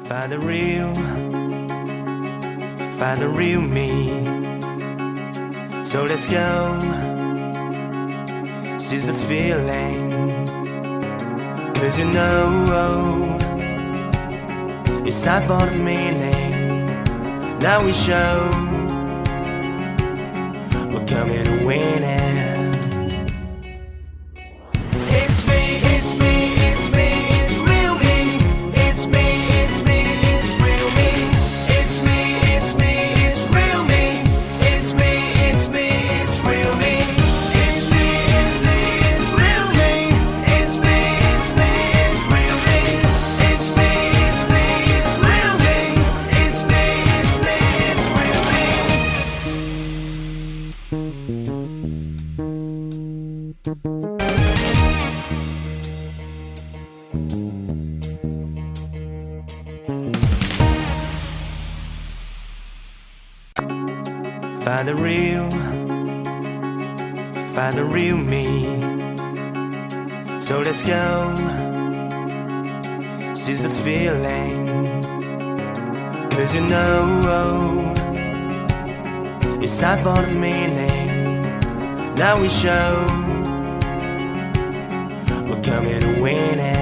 Find the real me. So let's go, seize the feeling. 'Cause you know, it's time for the meaning. Now we show we're coming to win it. Find the real me. So let's go, seize the feeling. 'Cause you know, it's time for the meaning. Now we show we're coming to win it.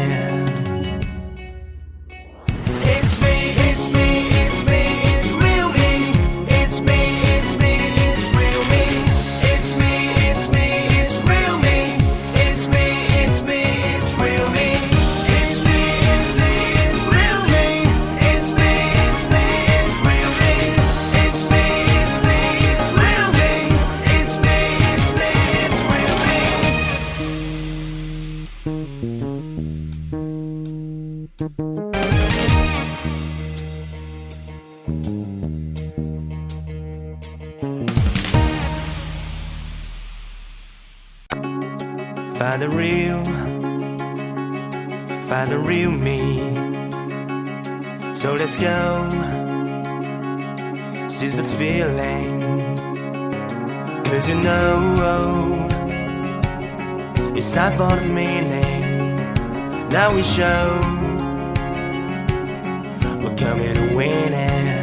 Find the real me. So let's go, seize the feeling. 'Cause you know, it's time for the meaning. Now we show we're coming to win it.